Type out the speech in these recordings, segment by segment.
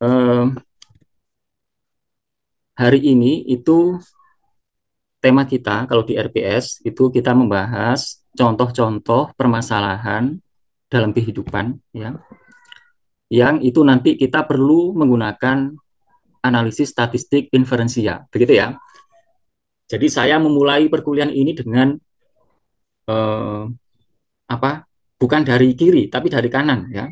eh, hari ini itu tema kita kalau di RPS itu kita membahas contoh-contoh permasalahan dalam kehidupan ya, yang itu nanti kita perlu menggunakan analisis statistik inferensial, begitu ya. Jadi saya memulai perkuliahan ini dengan eh, apa? Bukan dari kiri tapi dari kanan ya.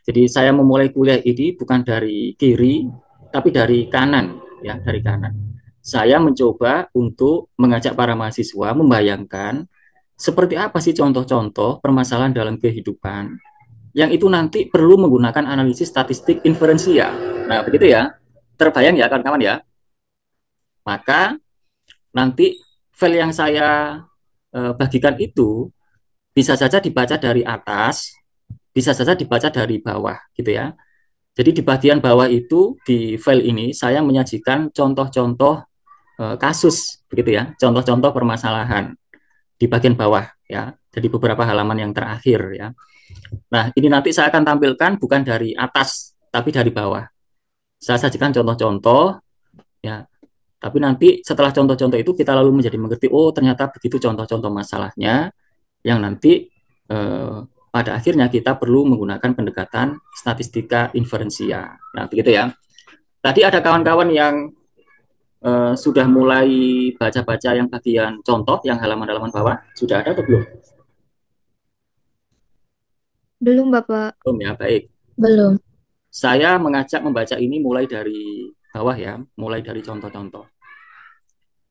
Jadi saya memulai kuliah ini bukan dari kiri tapi dari kanan ya, dari kanan. Saya mencoba untuk mengajak para mahasiswa membayangkan seperti apa sih contoh-contoh permasalahan dalam kehidupan yang itu nanti perlu menggunakan analisis statistik inferensial. Nah, begitu ya. Terbayang ya kawan-kawan ya. Maka nanti file yang saya bagikan itu bisa saja dibaca dari atas, bisa saja dibaca dari bawah gitu ya. Jadi di bagian bawah itu di file ini saya menyajikan contoh-contoh kasus begitu ya, contoh-contoh permasalahan di bagian bawah ya. Jadi beberapa halaman yang terakhir ya. Nah, ini nanti saya akan tampilkan bukan dari atas tapi dari bawah. Saya sajikan contoh-contoh ya. Tapi nanti setelah contoh-contoh itu kita lalu menjadi mengerti, oh ternyata begitu contoh-contoh masalahnya yang nanti pada akhirnya kita perlu menggunakan pendekatan statistika inferensial. Nah, begitu ya. Tadi ada kawan-kawan yang sudah mulai baca-baca yang bagian contoh, yang halaman-halaman bawah. Sudah ada atau belum? Belum, Bapak. Belum ya, baik. Belum. Saya mengajak membaca ini mulai dari bawah ya, mulai dari contoh-contoh.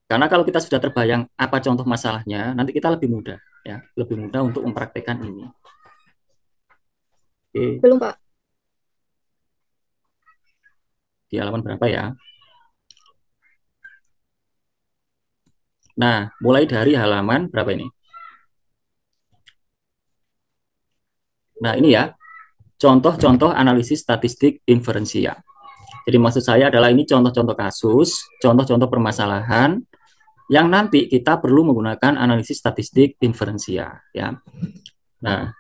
Karena kalau kita sudah terbayang apa contoh masalahnya, nanti kita lebih mudah ya, lebih mudah untuk mempraktekkan ini. Oke, Belum, Pak. di halaman berapa ya? Nah, mulai dari halaman berapa ini? Nah, ini ya, contoh-contoh analisis statistik inferensial. Jadi maksud saya adalah ini contoh-contoh kasus, contoh-contoh permasalahan yang nanti kita perlu menggunakan analisis statistik inferensial ya. Nah,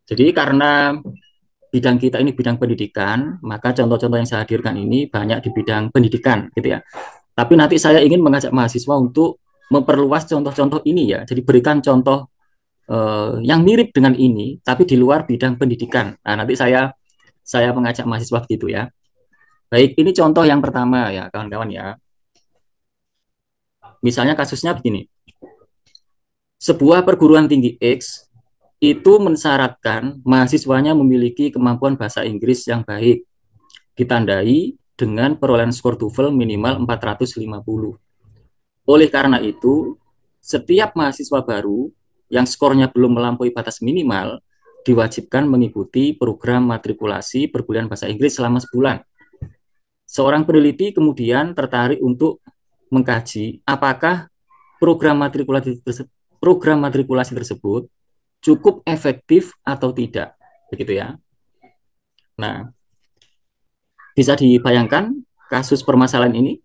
jadi karena bidang kita ini bidang pendidikan, maka contoh-contoh yang saya hadirkan ini banyak di bidang pendidikan gitu ya. Tapi nanti saya ingin mengajak mahasiswa untuk memperluas contoh-contoh ini ya. Jadi berikan contoh yang mirip dengan ini, tapi di luar bidang pendidikan. Nah, nanti saya mengajak mahasiswa begitu ya. Baik, ini contoh yang pertama ya, kawan-kawan ya. Misalnya kasusnya begini. Sebuah perguruan tinggi X itu mensyaratkan mahasiswanya memiliki kemampuan bahasa Inggris yang baik, ditandai dengan perolehan skor TOEFL minimal 450. Oleh karena itu, setiap mahasiswa baru yang skornya belum melampaui batas minimal diwajibkan mengikuti program matrikulasi perkuliahan bahasa Inggris selama sebulan. Seorang peneliti kemudian tertarik untuk mengkaji apakah program matrikulasi tersebut cukup efektif atau tidak, begitu ya. Nah, bisa dibayangkan kasus permasalahan ini.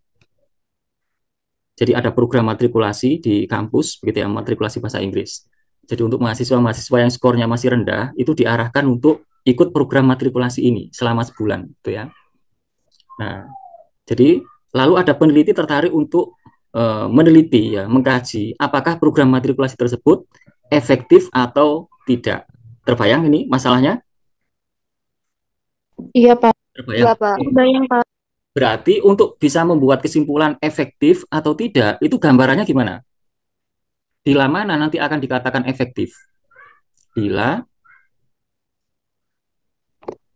Jadi ada program matrikulasi di kampus, begitu ya, matrikulasi bahasa Inggris. Jadi untuk mahasiswa-mahasiswa yang skornya masih rendah, itu diarahkan untuk ikut program matrikulasi ini selama sebulan, gitu ya. Nah, jadi lalu ada peneliti tertarik untuk meneliti ya, mengkaji apakah program matrikulasi tersebut efektif atau tidak. Terbayang ini masalahnya? Iya, Pak. Iya, Terbayang. Pak. Bayang, Pak. Berarti untuk bisa membuat kesimpulan efektif atau tidak, itu gambarannya gimana? Bila mana nanti akan dikatakan efektif? Bila,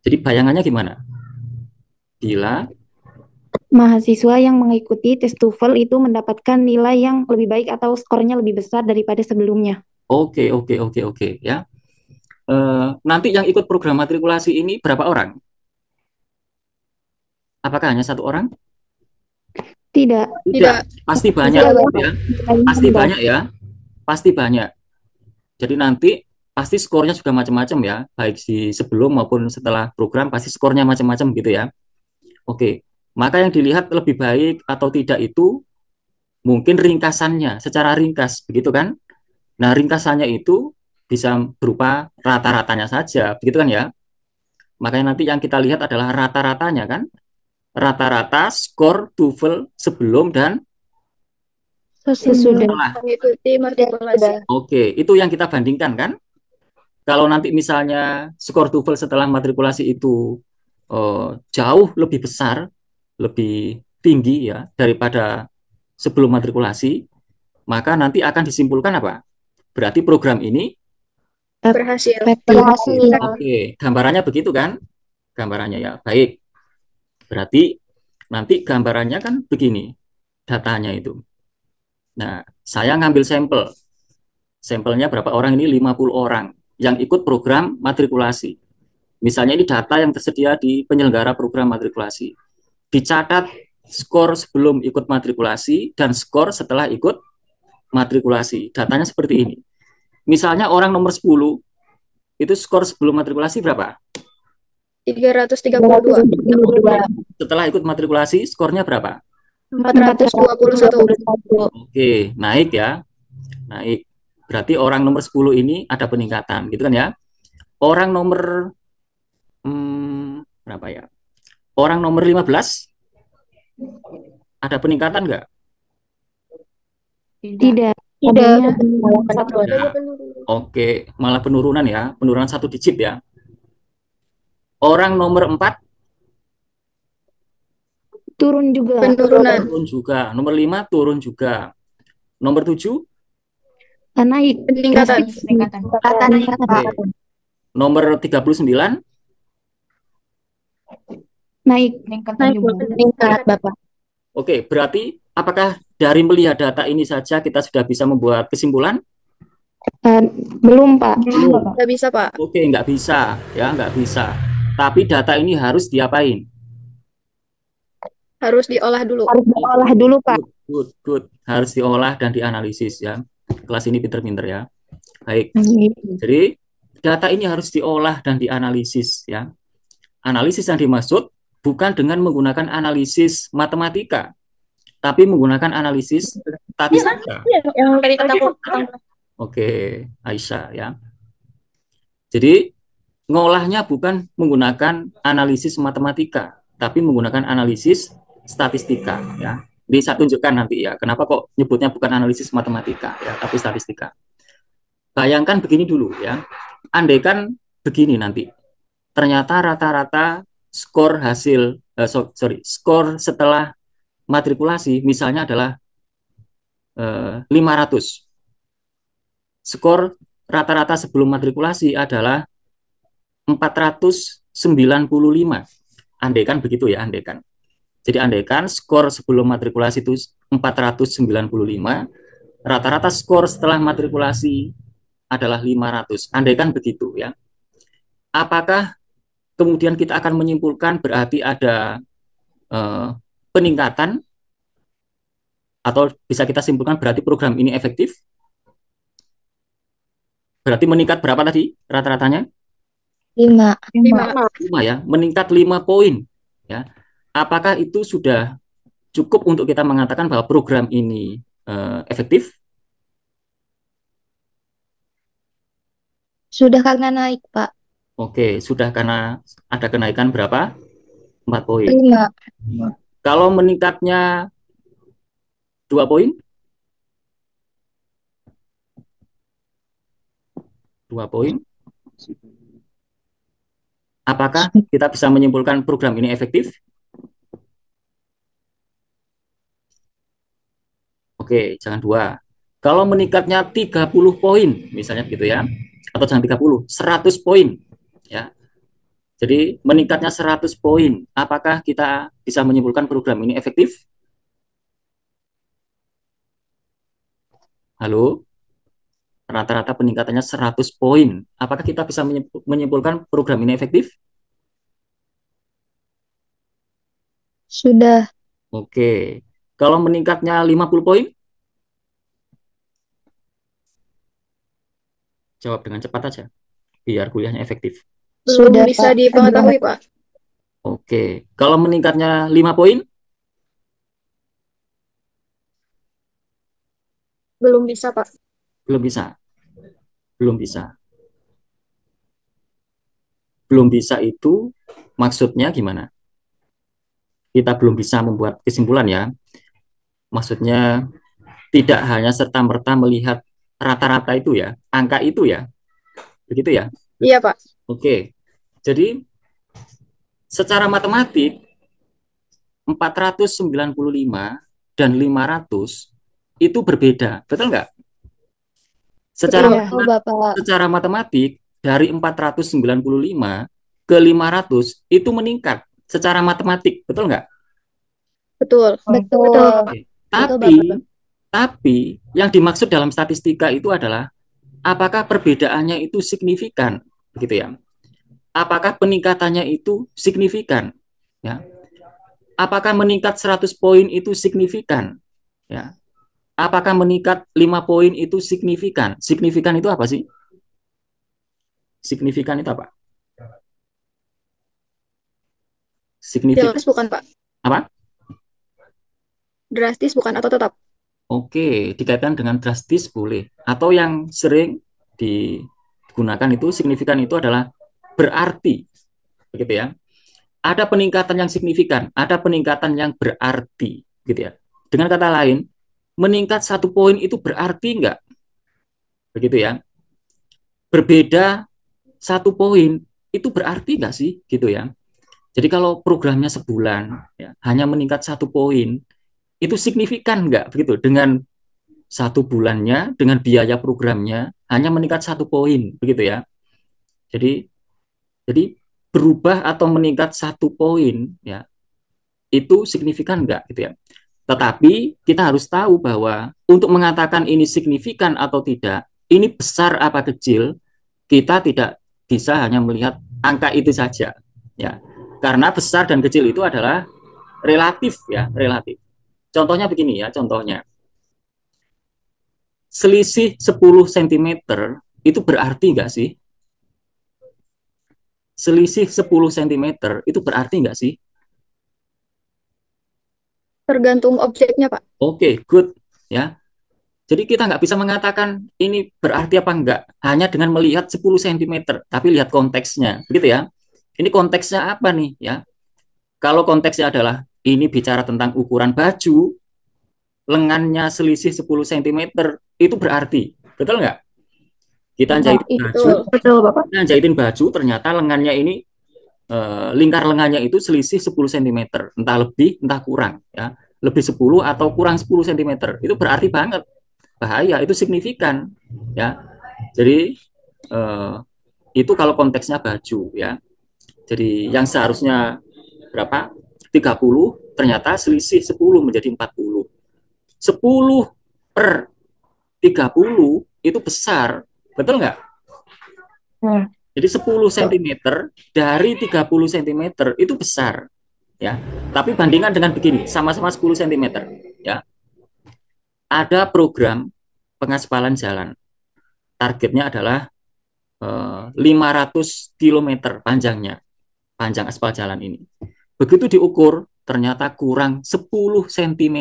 jadi bayangannya gimana? Bila, Mahasiswa yang mengikuti tes TOEFL itu mendapatkan nilai yang lebih baik atau skornya lebih besar daripada sebelumnya. oke, oke, oke, oke, ya. Nanti yang ikut program matrikulasi ini berapa orang? Apakah hanya satu orang? Tidak. Tidak, Tidak. pasti banyak, Mahasiswa yang ya. nilainya Pasti lebih baik. banyak ya, pasti banyak. Jadi nanti pasti skornya juga macam-macam ya, baik di sebelum maupun setelah program pasti skornya macam-macam gitu ya. Oke, maka yang dilihat lebih baik atau tidak itu mungkin ringkasannya, secara ringkas, begitu kan? Nah, ringkasannya itu bisa berupa rata-ratanya saja, begitu kan ya? Makanya nanti yang kita lihat adalah rata-ratanya kan, rata-rata skor TOEFL sebelum dan Sesudah. setelah. Mengikuti matrikulasi. Oke, itu yang kita bandingkan kan. Kalau nanti misalnya skor TOEFL setelah matrikulasi itu jauh lebih besar, lebih tinggi ya daripada sebelum matrikulasi, maka nanti akan disimpulkan apa? Berarti program ini Berhasil. Berhasil. oke, gambarannya begitu kan? Gambarannya ya, baik. Berarti nanti gambarannya kan begini, datanya itu. Nah, saya ngambil sampel. Sampelnya berapa orang ini? 50 orang yang ikut program matrikulasi. Misalnya ini data yang tersedia di penyelenggara program matrikulasi. Dicatat skor sebelum ikut matrikulasi dan skor setelah ikut matrikulasi. Datanya seperti ini. Misalnya orang nomor 10 itu skor sebelum matrikulasi berapa? 332. Setelah ikut matrikulasi skornya berapa? 421. Oke, naik ya. Naik. Berarti orang nomor 10 ini ada peningkatan, gitu kan ya. Orang nomor berapa ya? Orang nomor 15 ada peningkatan nggak? Tidak. Tidak. Nah, oke, malah penurunan ya, penurunan 1 digit ya. Orang nomor 4 Turun juga. Penurunan. turun juga, nomor 5 turun juga, nomor 7 Naik. Peningkatan. oke. Nomor 39 Naik. Meningkat, Bapak. oke, berarti apakah dari melihat data ini saja kita sudah bisa membuat kesimpulan? Belum, Pak. Belum. Nggak bisa, Pak. Oke, nggak bisa ya, nggak bisa. Tapi data ini harus diapain? Harus diolah dulu. Harus diolah dulu, Pak. Good. Harus diolah dan dianalisis ya. Kelas ini pinter-pinter ya. Baik. Jadi data ini harus diolah dan dianalisis ya. Analisis yang dimaksud bukan dengan menggunakan analisis matematika, tapi menggunakan analisis statistika. Yang tadi kataku. Oke, Aisyah ya. Jadi ngolahnya bukan menggunakan analisis matematika, tapi menggunakan analisis statistika ya. Jadi saya tunjukkan nanti ya, kenapa kok nyebutnya bukan analisis matematika ya, tapi statistika. Bayangkan begini dulu ya, andaikan begini nanti, ternyata rata-rata skor hasil, skor setelah matrikulasi misalnya adalah 500. Skor rata-rata sebelum matrikulasi adalah 495. Andaikan begitu ya, andaikan. Jadi andaikan skor sebelum matrikulasi itu 495, rata-rata skor setelah matrikulasi adalah 500. Andaikan begitu ya. Apakah kemudian kita akan menyimpulkan berarti ada peningkatan, atau bisa kita simpulkan berarti program ini efektif? Berarti meningkat berapa tadi rata-ratanya? 5. 5 ya, meningkat 5 poin ya. Apakah itu sudah cukup untuk kita mengatakan bahwa program ini efektif? Sudah karena naik, Pak. Oke, sudah karena ada kenaikan berapa? 4 poin. 5. Kalau meningkatnya 2 poin? 2 poin. Apakah kita bisa menyimpulkan program ini efektif? Oke, jangan 2. Kalau meningkatnya 30 poin, misalnya gitu ya, atau jangan 30, 100 poin, ya. Jadi meningkatnya 100 poin, apakah kita bisa menyimpulkan program ini efektif? Halo? Rata-rata peningkatannya 100 poin. Apakah kita bisa menyimpulkan program ini efektif? Sudah. Oke. Kalau meningkatnya 50 poin? Jawab dengan cepat aja, biar kuliahnya efektif. Belum Sudah, bisa Pak. dipengetahui, Pak. Oke. Kalau meningkatnya 5 poin? Belum bisa, Pak. Belum bisa. Belum bisa. belum bisa itu maksudnya gimana? Kita belum bisa membuat kesimpulan ya. Maksudnya tidak hanya serta-merta melihat rata-rata itu ya, angka itu ya. Begitu ya? Iya, Pak. Oke. Jadi secara matematik 495 dan 500 itu berbeda. Betul nggak? Secara Betul. Iya. Betul, Bapak. secara matematik dari 495 ke 500 itu meningkat secara matematik, betul nggak? Betul. Betul. Oke. Betul, Tapi Bapak. tapi yang dimaksud dalam statistika itu adalah apakah perbedaannya itu signifikan, begitu ya? Apakah peningkatannya itu signifikan, ya? Apakah meningkat 100 poin itu signifikan, ya? Apakah meningkat 5 poin itu signifikan? Signifikan itu apa sih? Signifikan itu apa? Signifikan Jelas bukan, Pak. apa? Drastis bukan atau tetap? Oke, dikaitkan dengan drastis boleh. Atau yang sering digunakan itu signifikan itu adalah berarti, begitu ya. Ada peningkatan yang signifikan, ada peningkatan yang berarti, gitu ya. Dengan kata lain, meningkat 1 poin itu berarti enggak, begitu ya. Berbeda 1 poin itu berarti enggak sih, gitu ya. Jadi kalau programnya sebulan, ya, hanya meningkat 1 poin, itu signifikan enggak, begitu? Dengan 1 bulannya dengan biaya programnya hanya meningkat 1 poin, begitu ya. Jadi jadi berubah atau meningkat 1 poin, ya itu signifikan enggak, gitu ya. Tetapi kita harus tahu bahwa untuk mengatakan ini signifikan atau tidak, ini besar apa kecil, kita tidak bisa hanya melihat angka itu saja, ya. Karena besar dan kecil itu adalah relatif, ya, relatif. Contohnya begini ya, contohnya selisih 10 cm itu berarti nggak sih? Selisih 10 cm itu berarti nggak sih? Tergantung objeknya, Pak. Oke, good. Ya. Jadi kita nggak bisa mengatakan ini berarti apa enggak hanya dengan melihat 10 cm, tapi lihat konteksnya. Begitu ya. Ini konteksnya apa nih ya? Kalau konteksnya adalah ini bicara tentang ukuran baju, lengannya selisih 10 cm, itu berarti. Betul nggak? Kita jahitin baju, Betul. Betul, Bapak. kita jahitin baju, ternyata lengannya ini lingkar lengannya itu selisih 10 cm, entah lebih, entah kurang, ya. Lebih 10 atau kurang 10 cm. Itu berarti banget. Bahaya, itu signifikan, ya. Jadi itu kalau konteksnya baju, ya. Jadi yang seharusnya berapa? 30 ternyata selisih 10 menjadi 40. 10 per 30 itu besar. Betul nggak? Jadi 10 cm dari 30 cm itu besar, ya. Tapi bandingkan dengan begini, sama-sama 10 cm, ya. Ada program pengaspalan jalan. Targetnya adalah 500 km panjangnya, panjang aspal jalan ini. Begitu diukur, ternyata kurang 10 cm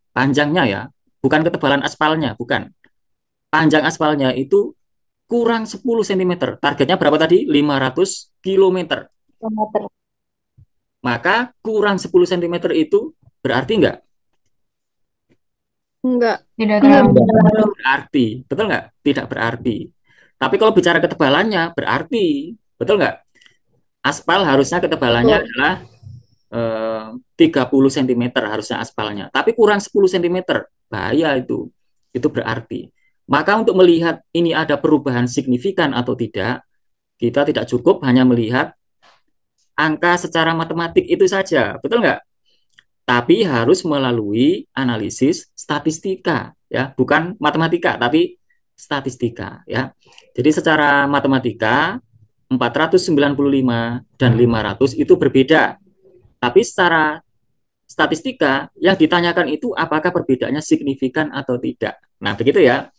panjangnya, ya. Bukan ketebalan aspalnya, bukan. Panjang aspalnya itu kurang 10 cm. Targetnya berapa tadi? 500 km. Maka kurang 10 cm itu berarti enggak? Enggak. Tidak Berarti. Betul enggak? Tidak berarti. Tapi kalau bicara ketebalannya, berarti. Betul enggak? Aspal harusnya ketebalannya Betul. adalah 30 cm harusnya aspalnya. Tapi kurang 10 cm. Bahaya itu. Itu berarti. Maka untuk melihat ini ada perubahan signifikan atau tidak, kita tidak cukup hanya melihat angka secara matematik itu saja. Betul nggak? Tapi harus melalui analisis statistika, ya, bukan matematika, tapi statistika, ya. Jadi secara matematika 495 dan 500 itu berbeda. Tapi secara statistika yang ditanyakan itu apakah perbedaannya signifikan atau tidak. Nah, begitu ya.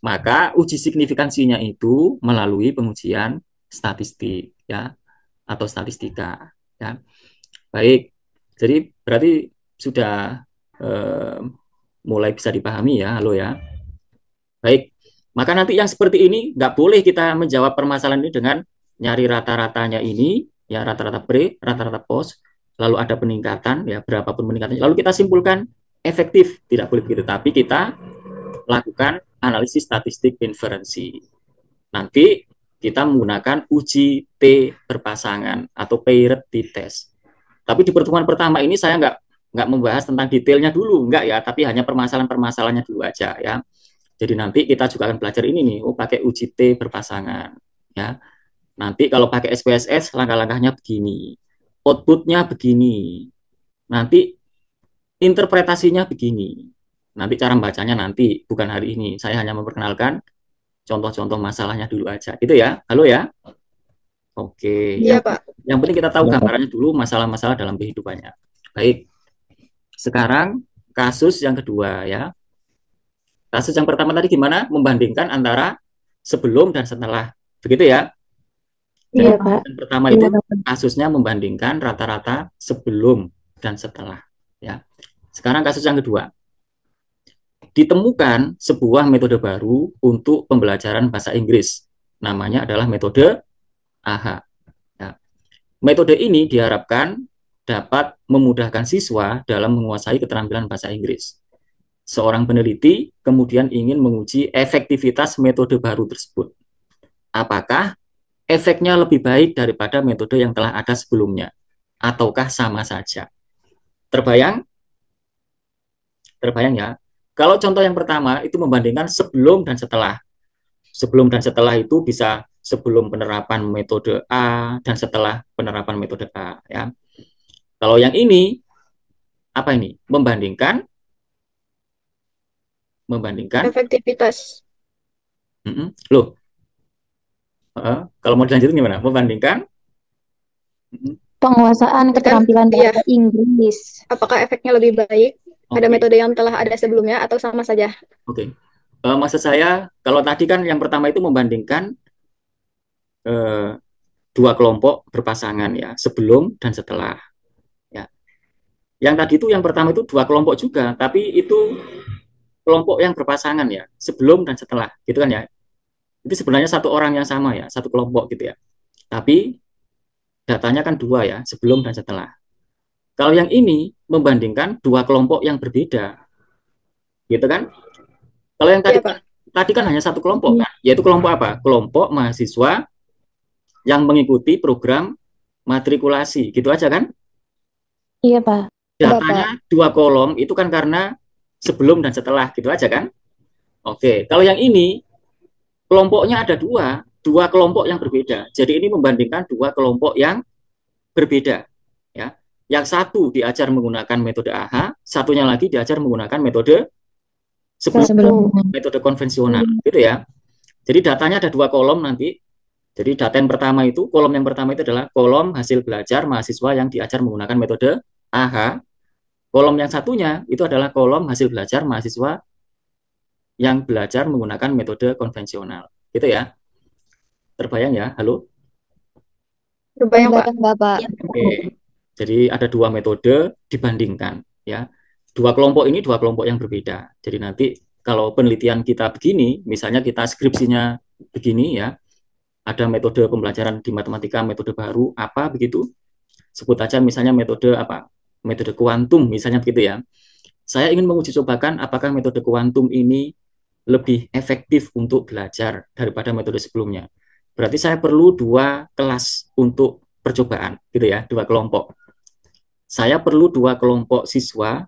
Maka uji signifikansinya itu melalui pengujian statistik, ya, atau statistika, ya. Baik. Jadi berarti sudah mulai bisa dipahami ya, halo ya. Baik. Maka nanti yang seperti ini nggak boleh kita menjawab permasalahan ini dengan nyari rata-ratanya ini, ya rata-rata pre, rata-rata post, lalu ada peningkatan, ya berapapun peningkatannya, lalu kita simpulkan efektif, tidak boleh begitu, tapi kita lakukan analisis statistik inferensi. Nanti kita menggunakan uji T berpasangan atau paired t-test. Tapi di pertemuan pertama ini saya nggak membahas tentang detailnya dulu, nggak ya, tapi hanya permasalahan-permasalahannya dulu aja ya. Jadi nanti kita juga akan belajar ini nih, pakai uji T berpasangan ya. Nanti kalau pakai SPSS langkah-langkahnya begini, outputnya begini, nanti interpretasinya begini. Nanti cara membacanya nanti, bukan hari ini. Saya hanya memperkenalkan contoh-contoh masalahnya dulu aja. Gitu ya. Halo ya. Oke. Iya, Pak. Yang penting kita tahu gambarannya dulu masalah-masalah dalam kehidupannya. Baik. Sekarang kasus yang kedua ya. Kasus yang pertama tadi gimana? Membandingkan antara sebelum dan setelah. Begitu ya. Jadi Iya, Pak. yang pertama itu kasusnya membandingkan rata-rata sebelum dan setelah. Ya. Sekarang kasus yang kedua. Ditemukan sebuah metode baru untuk pembelajaran bahasa Inggris. Namanya adalah metode AHA. Ya. Metode ini diharapkan dapat memudahkan siswa dalam menguasai keterampilan bahasa Inggris. Seorang peneliti kemudian ingin menguji efektivitas metode baru tersebut. Apakah efeknya lebih baik daripada metode yang telah ada sebelumnya? Ataukah sama saja? Terbayang? Terbayang ya? Kalau contoh yang pertama itu membandingkan sebelum dan setelah. Sebelum dan setelah itu bisa sebelum penerapan metode A dan setelah penerapan metode A ya. Kalau yang ini apa ini? Membandingkan Efektivitas. Loh. Kalau mau dilanjutin gimana? Membandingkan penguasaan keterampilan bahasa Inggris. Apakah efeknya lebih baik pada metode yang telah ada sebelumnya atau sama saja? Oke. Maksud saya, kalau tadi kan yang pertama itu membandingkan dua kelompok berpasangan ya, sebelum dan setelah. Ya. Yang tadi itu yang pertama itu dua kelompok juga, tapi itu kelompok yang berpasangan ya, sebelum dan setelah, gitu kan ya. Itu sebenarnya satu orang yang sama ya, satu kelompok gitu ya. Tapi datanya kan dua ya, sebelum dan setelah. Kalau yang ini membandingkan dua kelompok yang berbeda, gitu kan? Kalau yang tadi Pak. Tadi kan hanya satu kelompok kan, yaitu kelompok apa? Kelompok mahasiswa yang mengikuti program matrikulasi, gitu aja kan? Iya, Pak. Datanya dua kolom itu kan karena sebelum dan setelah, gitu aja kan? Oke, kalau yang ini kelompoknya ada dua kelompok yang berbeda. Jadi ini membandingkan dua kelompok yang berbeda, ya. Yang satu diajar menggunakan metode AHA, satunya lagi diajar menggunakan metode sebelum metode konvensional, gitu ya. Jadi datanya ada dua kolom nanti. Jadi data yang pertama itu, kolom yang pertama itu adalah kolom hasil belajar mahasiswa yang diajar menggunakan metode AHA. Kolom yang satunya itu adalah kolom hasil belajar mahasiswa yang belajar menggunakan metode konvensional. Gitu ya. Terbayang ya? Halo? Terbayang, Pak. Bapak. Oke. Jadi ada dua metode dibandingkan ya. Dua kelompok ini dua kelompok yang berbeda. Jadi nanti kalau penelitian kita begini, misalnya kita skripsinya begini ya, ada metode pembelajaran di matematika, metode baru apa begitu, sebut aja misalnya metode apa, metode kuantum misalnya begitu ya. Saya ingin menguji cobakan apakah metode kuantum ini lebih efektif untuk belajar daripada metode sebelumnya. Berarti saya perlu dua kelas untuk percobaan gitu ya, dua kelompok. Saya perlu dua kelompok siswa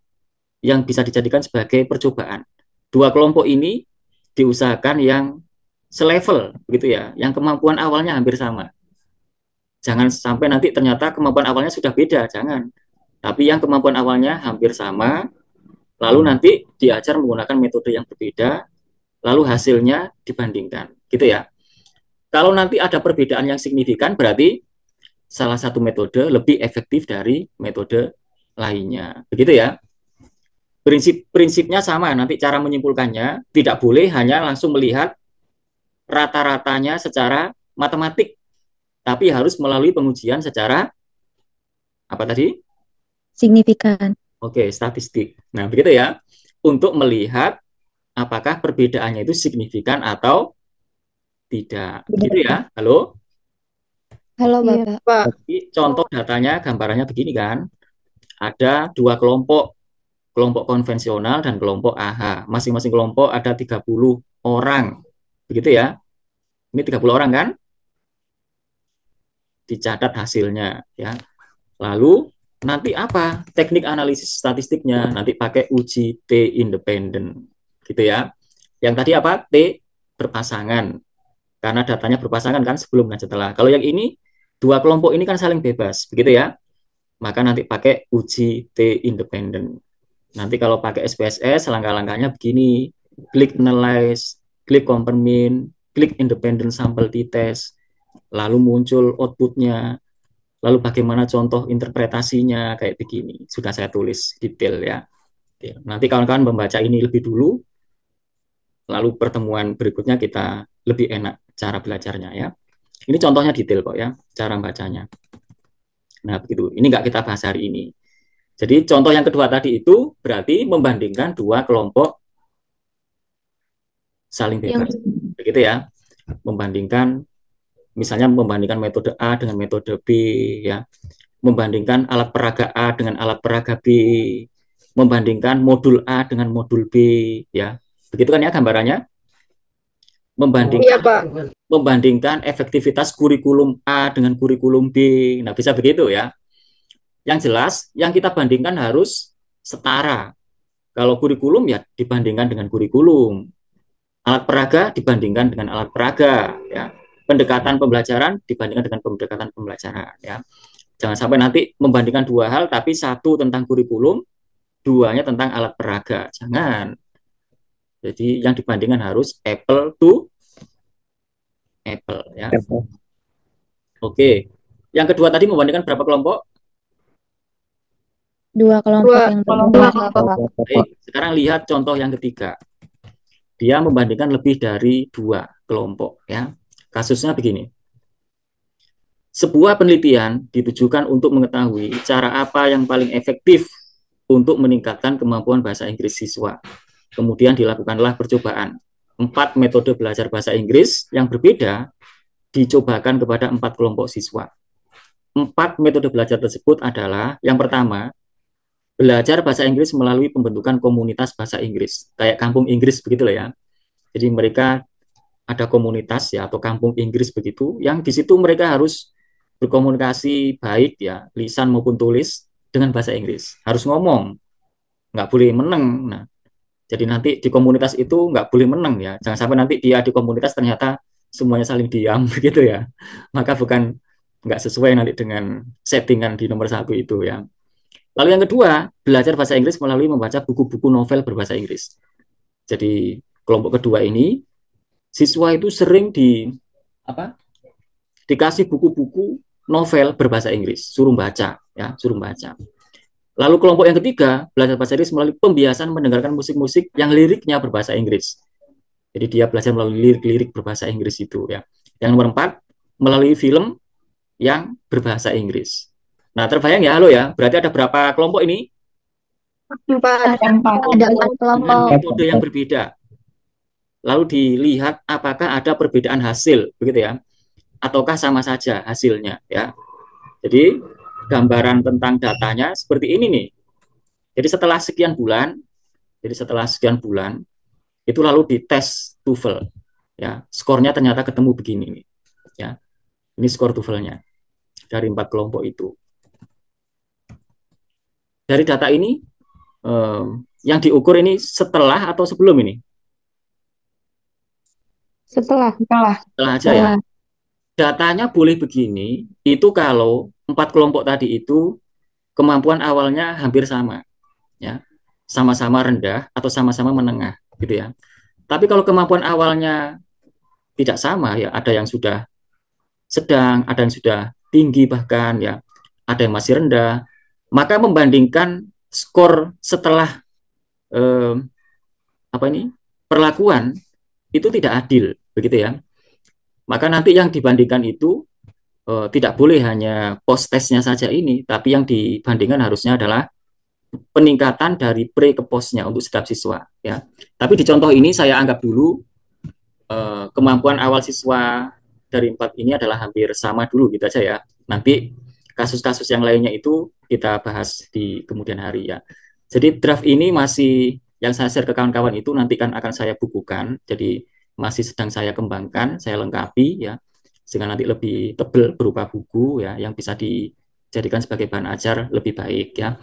yang bisa dijadikan sebagai percobaan. Dua kelompok ini diusahakan yang selevel gitu ya, yang kemampuan awalnya hampir sama. Jangan sampai nanti ternyata kemampuan awalnya sudah beda, jangan. Tapi yang kemampuan awalnya hampir sama, lalu nanti diajar menggunakan metode yang berbeda, lalu hasilnya dibandingkan, gitu ya. Kalau nanti ada perbedaan yang signifikan, berarti salah satu metode lebih efektif dari metode lainnya, begitu ya. Prinsipnya sama, nanti cara menyimpulkannya tidak boleh hanya langsung melihat rata-ratanya secara matematik, tapi harus melalui pengujian secara apa tadi? Signifikan. Oke, statistik. Nah, begitu ya. Untuk melihat apakah perbedaannya itu signifikan atau tidak. Begitu ya. Halo? Halo Iya. Bapak. Pak, Jadi contoh datanya gambarannya begini kan. Ada dua kelompok, kelompok konvensional dan kelompok AH. Masing-masing kelompok ada 30 orang. Begitu ya. Ini 30 orang kan? Dicatat hasilnya ya. Lalu nanti apa? Teknik analisis statistiknya nanti pakai uji T independen. Gitu ya. Yang tadi apa? T berpasangan. Karena datanya berpasangan kan sebelum dan setelah. Kalau yang ini dua kelompok ini kan saling bebas, begitu ya. Maka nanti pakai uji T independen. Nanti kalau pakai SPSS langkah-langkahnya begini. Klik analyze, klik confirming, klik independent sample t-test, lalu muncul outputnya, lalu bagaimana contoh interpretasinya kayak begini. Sudah saya tulis detail ya. Nanti kawan-kawan membaca ini lebih dulu, lalu pertemuan berikutnya kita lebih enak cara belajarnya ya. Ini contohnya detail kok ya, cara bacanya. Nah begitu, ini nggak kita bahas hari ini. Jadi contoh yang kedua tadi itu berarti membandingkan dua kelompok saling bebas. Begitu ya, membandingkan misalnya membandingkan metode A dengan metode B ya, membandingkan alat peraga A dengan alat peraga B, membandingkan modul A dengan modul B ya. Begitu kan ya gambarannya? iya Membandingkan Pak. membandingkan efektivitas kurikulum A dengan kurikulum B. Nah, bisa begitu ya. Yang jelas yang kita bandingkan harus setara. Kalau kurikulum ya dibandingkan dengan kurikulum. Alat peraga dibandingkan dengan alat peraga ya. Pendekatan pembelajaran dibandingkan dengan pendekatan pembelajaran ya. Jangan sampai nanti membandingkan dua hal tapi satu tentang kurikulum, duanya tentang alat peraga. Jangan. Jadi yang dibandingkan harus apple to apple ya. Oke. Yang kedua tadi membandingkan berapa kelompok? Dua kelompok Dua yang kelompok. berbeda. Baik, sekarang lihat contoh yang ketiga. Dia membandingkan lebih dari dua kelompok ya. Kasusnya begini. Sebuah penelitian ditujukan untuk mengetahui cara apa yang paling efektif untuk meningkatkan kemampuan bahasa Inggris siswa. Kemudian dilakukanlah percobaan. 4 metode belajar bahasa Inggris yang berbeda dicobakan kepada 4 kelompok siswa. 4 metode belajar tersebut adalah yang pertama, belajar bahasa Inggris melalui pembentukan komunitas bahasa Inggris. Kayak kampung Inggris begitu ya. Jadi mereka ada komunitas ya atau kampung Inggris begitu yang di situ mereka harus berkomunikasi baik ya, lisan maupun tulis dengan bahasa Inggris. Harus ngomong, nggak boleh meneng. Nah, jadi nanti di komunitas itu nggak boleh meneng ya. Jangan sampai nanti dia di komunitas ternyata semuanya saling diam begitu ya. Maka bukan nggak sesuai nanti dengan settingan di nomor 1 itu ya. Lalu yang kedua, belajar bahasa Inggris melalui membaca buku-buku novel berbahasa Inggris. Jadi kelompok kedua ini siswa itu sering dikasih buku-buku novel berbahasa Inggris, suruh baca ya, suruh baca. Lalu kelompok yang ketiga, belajar bahasa Inggris melalui pembiasan mendengarkan musik-musik yang liriknya berbahasa Inggris. Jadi dia belajar melalui lirik-lirik berbahasa Inggris itu ya. Yang nomor 4, melalui film yang berbahasa Inggris. Nah, terbayang ya, halo ya. Berarti ada berapa kelompok ini? 4. Ada 4 Dengan kelompok. metode yang berbeda. Lalu dilihat apakah ada perbedaan hasil, begitu ya. Ataukah sama saja hasilnya ya. Jadi gambaran tentang datanya seperti ini nih. Jadi setelah sekian bulan, itu lalu dites TOEFL ya. Skornya ternyata ketemu begini nih. Ya. Ini skor TOEFL-nya dari 4 kelompok itu. Dari data ini yang diukur ini setelah atau sebelum ini? Setelah. Setelah aja ya. Datanya boleh begini, itu kalau 4 kelompok tadi itu kemampuan awalnya hampir sama, ya, sama-sama rendah atau sama-sama menengah, gitu ya. Tapi kalau kemampuan awalnya tidak sama, ya, ada yang sudah sedang, ada yang sudah tinggi bahkan, ya, ada yang masih rendah, maka membandingkan skor setelah perlakuan itu tidak adil, begitu ya. Maka nanti yang dibandingkan itu tidak boleh hanya post testnya saja ini, tapi yang dibandingkan harusnya adalah peningkatan dari pre ke postnya untuk setiap siswa ya. Tapi di contoh ini saya anggap dulu kemampuan awal siswa dari 4 ini adalah hampir sama dulu gitu aja ya. Nanti kasus-kasus yang lainnya itu kita bahas di kemudian hari ya. Jadi draft ini masih yang saya share ke kawan-kawan itu nanti kan akan saya bukukan. Jadi masih sedang saya kembangkan, saya lengkapi ya, sehingga nanti lebih tebal berupa buku ya, yang bisa dijadikan sebagai bahan ajar lebih baik ya.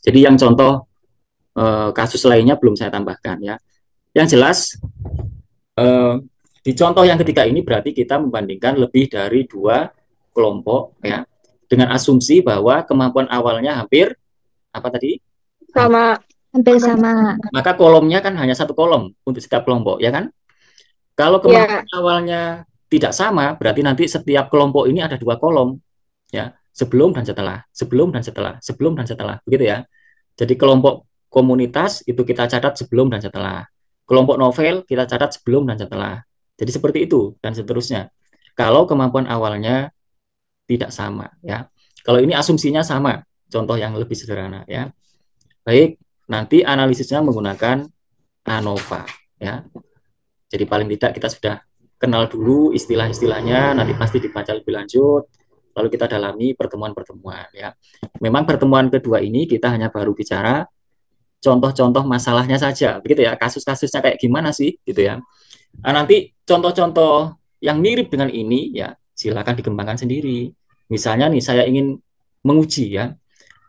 Jadi yang contoh kasus lainnya belum saya tambahkan ya. Yang jelas eh, di contoh yang ketiga ini berarti kita membandingkan lebih dari 2 kelompok ya, dengan asumsi bahwa kemampuan awalnya hampir apa tadi? Sama. Hampir sama. Maka kolomnya kan hanya 1 kolom untuk setiap kelompok ya kan? Kalau Ya. kemampuan awalnya tidak sama, berarti nanti setiap kelompok ini ada 2 kolom ya, sebelum dan setelah, sebelum dan setelah, sebelum dan setelah, begitu ya. Jadi kelompok komunitas itu kita catat sebelum dan setelah. Kelompok novel kita catat sebelum dan setelah. Jadi seperti itu dan seterusnya. Kalau kemampuan awalnya tidak sama ya. Kalau ini asumsinya sama, contoh yang lebih sederhana ya. Baik, nanti analisisnya menggunakan ANOVA ya. Jadi paling tidak kita sudah kenal dulu istilah-istilahnya, nanti pasti dibaca lebih lanjut, lalu kita dalami pertemuan-pertemuan ya. Memang pertemuan kedua ini kita hanya baru bicara contoh-contoh masalahnya saja, begitu ya, kasus-kasusnya kayak gimana sih, gitu ya. Nah, nanti contoh-contoh yang mirip dengan ini ya silakan dikembangkan sendiri. Misalnya nih saya ingin menguji ya,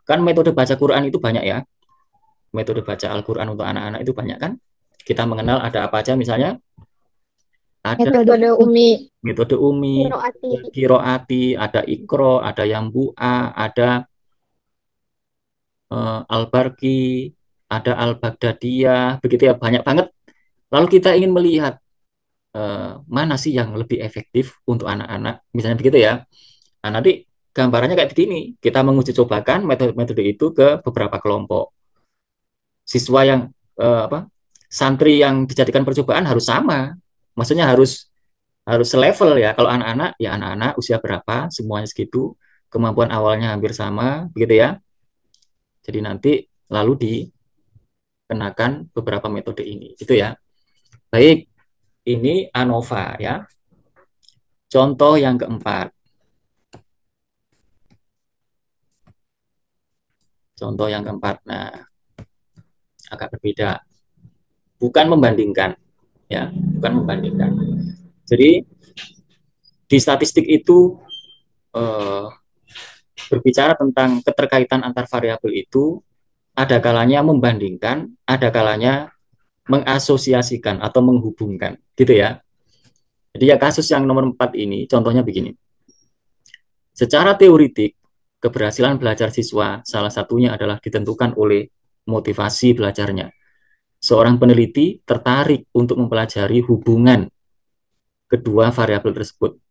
kan metode baca Quran itu banyak ya, metode baca Al-Quran untuk anak-anak itu banyak kan. Kita mengenal ada apa aja misalnya, ada Metode Umi. metode Umi, Kiroati. Kiroati, ada Ikro, ada Yambu'a, ada Al-Barqi, ada Al-Baghdadiyah, begitu ya, banyak banget. Lalu kita ingin melihat mana sih yang lebih efektif untuk anak-anak, misalnya begitu ya. Nah, nanti gambarannya kayak begini, kita menguji cobakan metode-metode itu ke beberapa kelompok. Siswa yang apa, santri yang dijadikan percobaan harus sama, maksudnya harus harus selevel ya. Kalau anak-anak ya anak-anak usia berapa, semuanya segitu, kemampuan awalnya hampir sama, begitu ya. Jadi nanti lalu dikenakan beberapa metode ini, gitu ya. Baik, ini ANOVA ya. Contoh yang keempat. Contoh yang keempat. Nah, agak berbeda. Bukan membandingkan ya, bukan membandingkan. Jadi di statistik itu eh, berbicara tentang keterkaitan antar variabel itu ada kalanya membandingkan, ada kalanya mengasosiasikan atau menghubungkan, gitu ya. Jadi ya kasus yang nomor 4 ini contohnya begini. Secara teoritik, keberhasilan belajar siswa salah satunya adalah ditentukan oleh motivasi belajarnya. Seorang peneliti tertarik untuk mempelajari hubungan kedua variabel tersebut.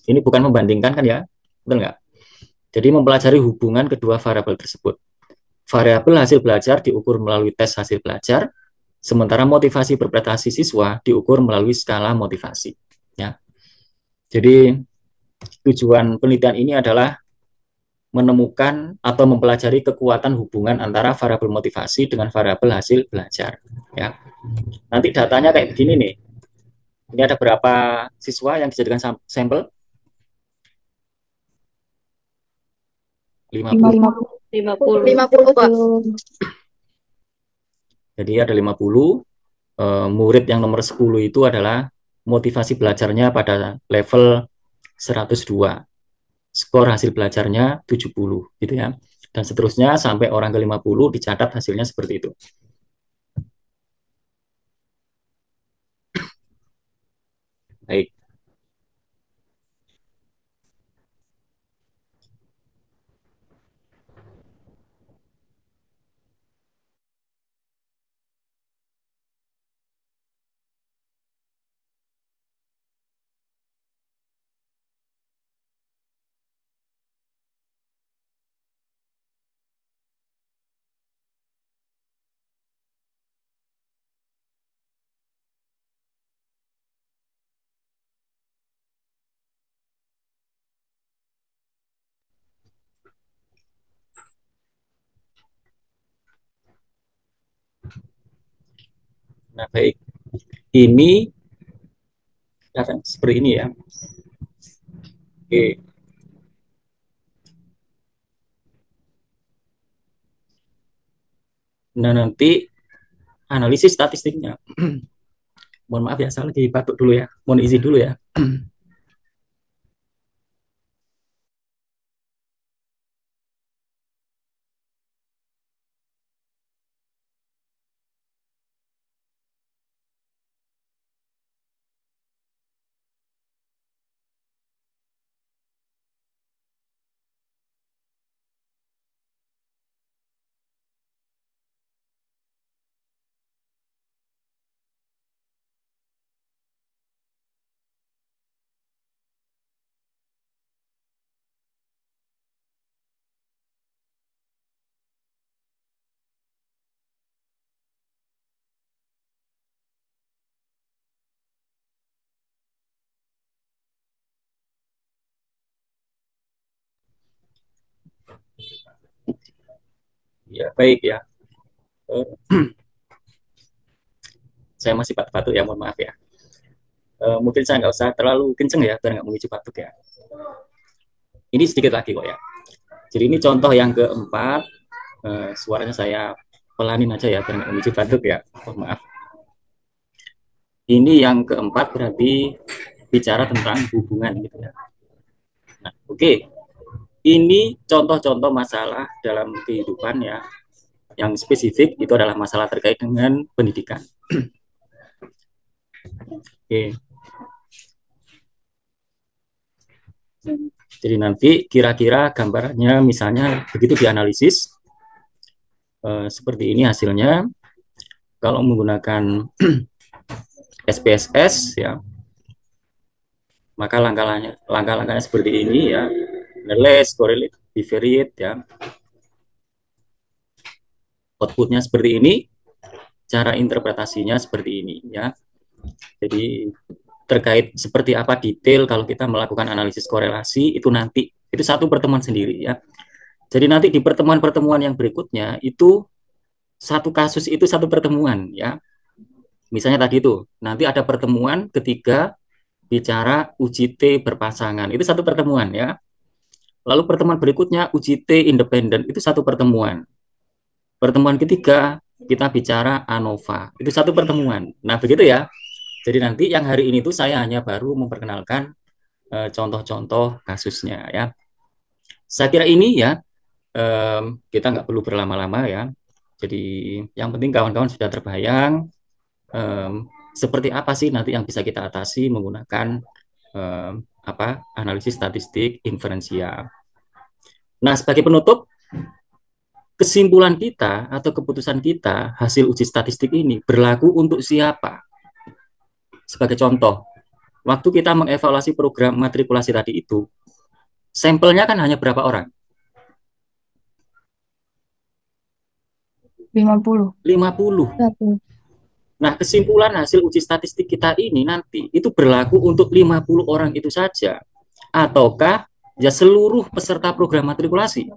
Ini bukan membandingkan kan ya, betul nggak? Jadi mempelajari hubungan kedua variabel tersebut. Variabel hasil belajar diukur melalui tes hasil belajar, sementara motivasi berprestasi siswa diukur melalui skala motivasi. Ya. Jadi tujuan penelitian ini adalah menemukan atau mempelajari kekuatan hubungan antara variabel motivasi dengan variabel hasil belajar. Ya. Nanti datanya kayak begini nih. Ini ada berapa siswa yang dijadikan sampel? 50. 50. 50, Pak. Jadi ada 50. Murid yang nomor 10 itu adalah motivasi belajarnya pada level 102. Skor hasil belajarnya 70 gitu ya. Dan seterusnya sampai orang ke 50 dicatat hasilnya seperti itu. Baik. Nah, baik. Ini seperti ini ya. Oke. Nah, nanti analisis statistiknya. Mohon maaf ya, saya lagi batuk dulu ya. Mohon izin dulu ya. Ya, baik ya. Saya masih batuk-batuk ya, mohon maaf ya. Mungkin saya nggak usah terlalu kenceng ya, biar nggak memicu batuk ya. Ini sedikit lagi kok ya. Jadi ini contoh yang keempat. Suaranya saya pelanin aja ya, biar nggak memicu batuk ya. Mohon maaf. Ini yang keempat berarti bicara tentang hubungan gitu ya. Nah, oke. Ini contoh-contoh masalah dalam kehidupan ya. Yang spesifik itu adalah masalah terkait dengan pendidikan. Oke. Jadi nanti kira-kira gambarannya misalnya begitu dianalisis seperti ini hasilnya. Kalau menggunakan SPSS ya, maka langkah-langkahnya seperti ini ya. Analyze, correlate, bivariate ya. Outputnya seperti ini, cara interpretasinya seperti ini ya. Jadi terkait seperti apa detail kalau kita melakukan analisis korelasi itu nanti itu satu pertemuan sendiri ya. Jadi nanti di pertemuan-pertemuan yang berikutnya itu satu kasus itu satu pertemuan ya. Misalnya tadi itu nanti ada pertemuan ketiga bicara UJT berpasangan itu satu pertemuan ya. Lalu pertemuan berikutnya UJT independen itu satu pertemuan. Pertemuan ketiga kita bicara ANOVA itu satu pertemuan. Nah begitu ya. Jadi nanti yang hari ini tuh saya hanya baru memperkenalkan contoh-contoh kasusnya ya. Saya kira ini ya kita nggak perlu berlama-lama ya. Jadi yang penting kawan-kawan sudah terbayang seperti apa sih nanti yang bisa kita atasi menggunakan analisis statistik inferensial. Nah sebagai penutup kesimpulan kita atau keputusan kita hasil uji statistik ini berlaku untuk siapa? Sebagai contoh, waktu kita mengevaluasi program matrikulasi tadi itu, sampelnya kan hanya berapa orang? 50. 50. Nah, kesimpulan hasil uji statistik kita ini nanti itu berlaku untuk 50 orang itu saja. Ataukah ya seluruh peserta program matrikulasi?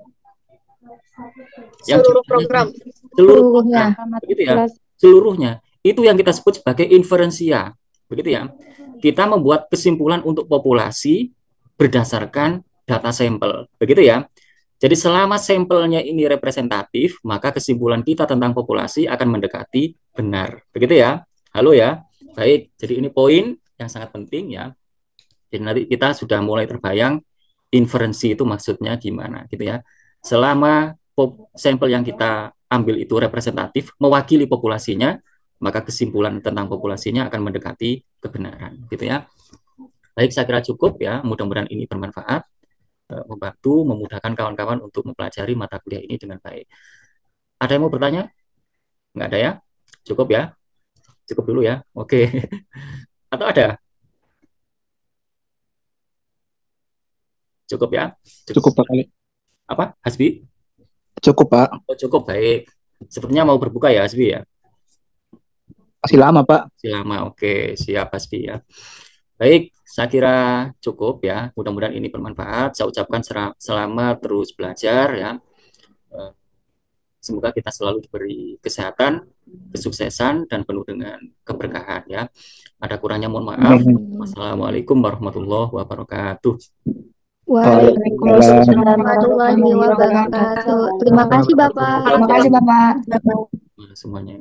Seluruh program. Seluruh program. Begitu ya. Seluruhnya. Itu yang kita sebut sebagai inferensia. Begitu ya. Kita membuat kesimpulan untuk populasi berdasarkan data sampel. Begitu ya. Jadi selama sampelnya ini representatif, maka kesimpulan kita tentang populasi akan mendekati benar. Begitu ya. Halo ya. Baik, jadi ini poin yang sangat penting ya. Jadi nanti kita sudah mulai terbayang inferensi itu maksudnya gimana gitu ya. Selama sampel yang kita ambil itu representatif, mewakili populasinya, maka kesimpulan tentang populasinya akan mendekati kebenaran gitu ya. Baik, saya kira cukup ya. Mudah-mudahan ini bermanfaat, membantu, memudahkan kawan-kawan untuk mempelajari mata kuliah ini dengan baik. Ada yang mau bertanya? Nggak ada ya? Cukup ya? Cukup dulu ya? Oke. Atau ada? Cukup ya? Cukup Pak. Apa? Hasbi? Cukup Pak. Oh, cukup, baik. Sepertinya mau berbuka ya Hasbi ya? Masih lama Pak. Masih lama, oke. Siap Hasbi ya. Baik, saya kira cukup ya. Mudah-mudahan ini bermanfaat. Saya ucapkan selamat terus belajar ya. Semoga kita selalu diberi kesehatan, kesuksesan, dan penuh dengan keberkahan ya. Ada kurangnya mohon maaf. Wassalamualaikum warahmatullahi wabarakatuh. Waalaikumsalam warahmatullahi wabarakatuh. Terima kasih Bapak. Terima kasih Bapak. semuanya.